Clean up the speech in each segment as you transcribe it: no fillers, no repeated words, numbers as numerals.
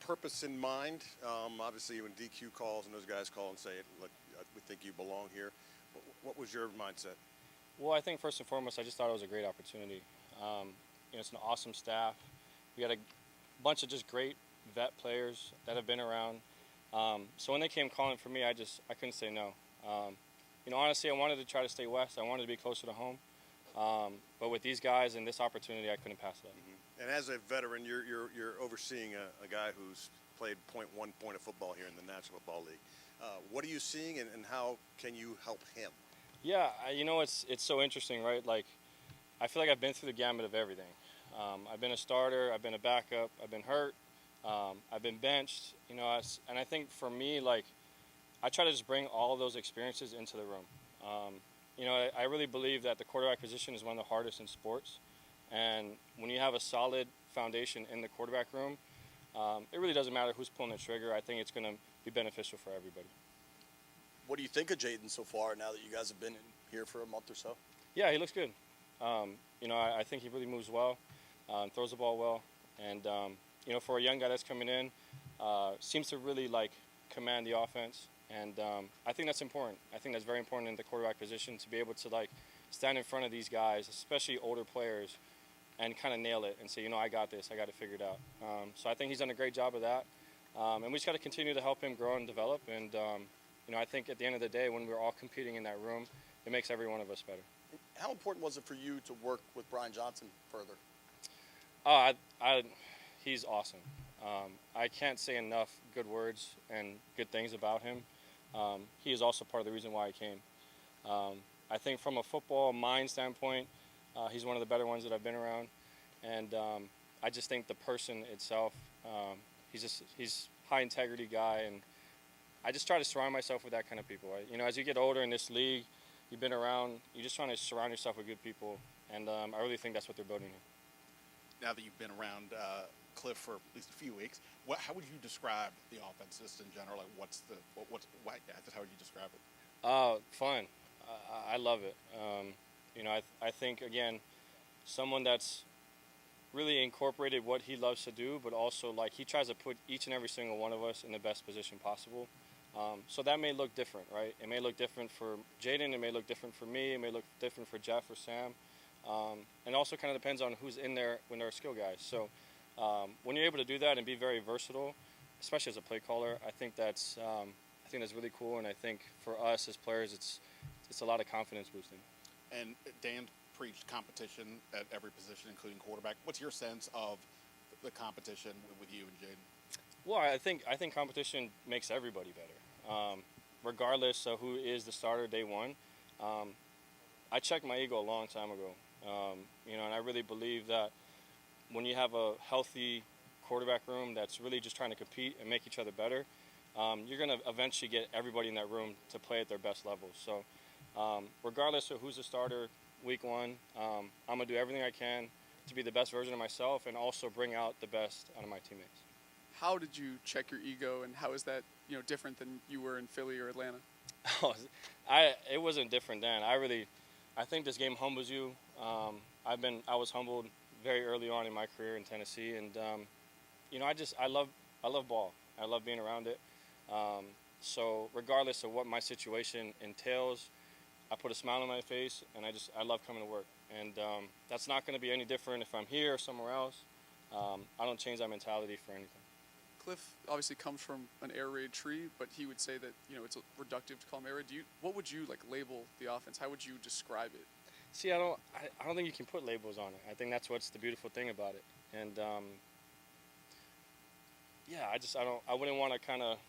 purpose in mind? Obviously, when DQ calls and those guys call and say, "Look, we think you belong here," what was your mindset? Well, I think first and foremost, I just thought it was a great opportunity. It's an awesome staff. We had a bunch of just great vet players that have been around. So when they came calling for me, I couldn't say no. Honestly, I wanted to try to stay west. I wanted to be closer to home. But with these guys and this opportunity, I couldn't pass it up. Mm-hmm. And as a veteran, you're overseeing a guy who's played .1 point of football here in the National Football League. What are you seeing, and how can you help him? Yeah, it's so interesting, right? Like, I feel like I've been through the gamut of everything. I've been a starter, I've been a backup, I've been hurt, I've been benched, and I think for me, like, I try to just bring all of those experiences into the room. I really believe that the quarterback position is one of the hardest in sports, and when you have a solid foundation in the quarterback room, it really doesn't matter who's pulling the trigger. I think it's going to be beneficial for everybody. What do you think of Jaden so far now that you guys have been in here for a month or so? Yeah, he looks good. I think he really moves well, throws the ball well, and for a young guy that's coming in, seems to really command the offense, and I think that's important. I think that's very important in the quarterback position to be able to stand in front of these guys, especially older players, and kind of nail it and say, I got this, I got it figured out. So I think he's done a great job of that, and we just got to continue to help him grow and develop. And I think at the end of the day, when we're all competing in that room, it makes every one of us better. How important was it for you to work with Brian Johnson further? He's awesome. I can't say enough good words and good things about him. He is also part of the reason why I came. I think from a football mind standpoint, he's one of the better ones that I've been around. And I just think the person itself, he's high integrity guy, and I just try to surround myself with that kind of people. As you get older in this league, you've been around, you're just trying to surround yourself with good people, and I really think that's what they're building here. Now that you've been around Cliff for at least a few weeks, how would you describe the offense just in general? How would you describe it? Fun. I love it. I think, again, someone that's really incorporated what he loves to do, but also he tries to put each and every single one of us in the best position possible. So that may look different, right? It may look different for Jaden. It may look different for me. It may look different for Jeff or Sam. And also kind of depends on who's in there when they're skill guys. So when you're able to do that and be very versatile, especially as a play caller, I think that's really cool. And I think for us as players, it's a lot of confidence boosting. And Dan preached competition at every position, including quarterback. What's your sense of the competition with you and Jaden? Well, I think competition makes everybody better. Regardless of who is the starter day one. I checked my ego a long time ago. And I really believe that when you have a healthy quarterback room that's really just trying to compete and make each other better, you're going to eventually get everybody in that room to play at their best level. So regardless of who's the starter week one, I'm going to do everything I can to be the best version of myself and also bring out the best out of my teammates. How did you check your ego, and how is that different than you were in Philly or Atlanta? It wasn't different then. I think this game humbles you. I was humbled very early on in my career in Tennessee, and I love ball. I love being around it. So regardless of what my situation entails, I put a smile on my face, and I love coming to work. And that's not going to be any different if I'm here or somewhere else. I don't change that mentality for anything. Cliff obviously comes from an air raid tree, but he would say that it's reductive to call him air raid. What would you label the offense? How would you describe it? See, I don't think you can put labels on it. I think that's what's the beautiful thing about it. And I wouldn't want to kind of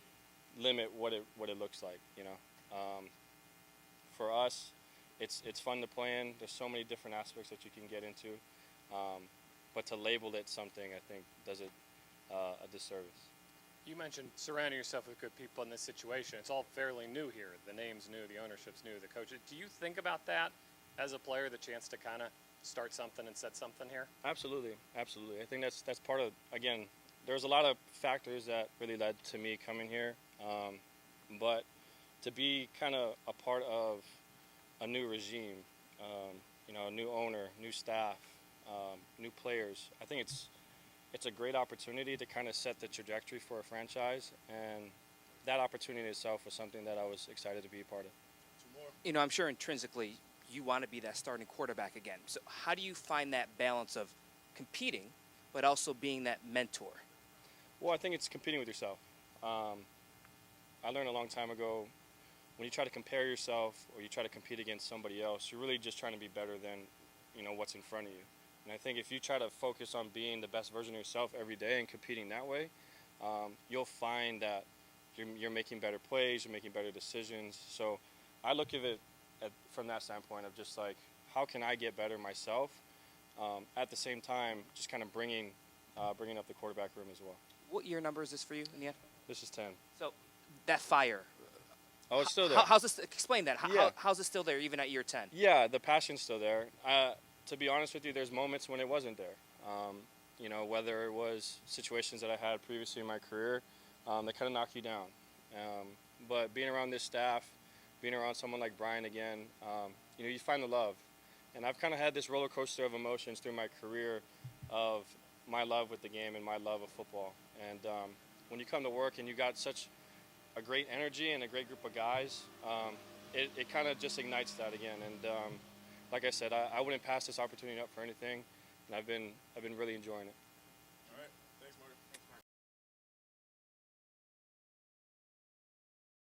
limit what it looks like. For us, it's fun to play in. There's so many different aspects that you can get into, but to label it something, I think, does it a disservice. You mentioned surrounding yourself with good people in this situation. It's all fairly new here. The name's new, the ownership's new, the coaches. Do you think about that as a player, the chance to kind of start something and set something here? Absolutely. I think that's part of, again, there's a lot of factors that really led to me coming here, but to be kind of a part of a new regime, a new owner, new staff, new players, I think it's a great opportunity to kind of set the trajectory for a franchise, and that opportunity itself was something that I was excited to be a part of. You know, I'm sure intrinsically you want to be that starting quarterback again. So how do you find that balance of competing but also being that mentor? Well, I think it's competing with yourself. I learned a long time ago, when you try to compare yourself or you try to compete against somebody else, you're really just trying to be better than, you know, what's in front of you. And I think if you try to focus on being the best version of yourself every day and competing that way, you'll find that you're making better plays, you're making better decisions. So I look at it from that standpoint of just like, how can I get better myself? At the same time, just kind of bringing up the quarterback room as well. What year number is this for you in the end? This is 10. So that fire. Oh, it's still there. How's this? Explain that. Yeah. How's it still there even at year 10? Yeah, the passion's still there. To be honest with you, there's moments when it wasn't there. You know, whether it was situations that I had previously in my career, that kind of knock you down. But being around this staff, being around someone like Brian again, you know, you find the love. And I've kind of had this roller coaster of emotions through my career of my love with the game and my love of football. And when you come to work and you got such a great energy and a great group of guys, it kind of just ignites that again. And like I said, I wouldn't pass this opportunity up for anything, and I've been really enjoying it.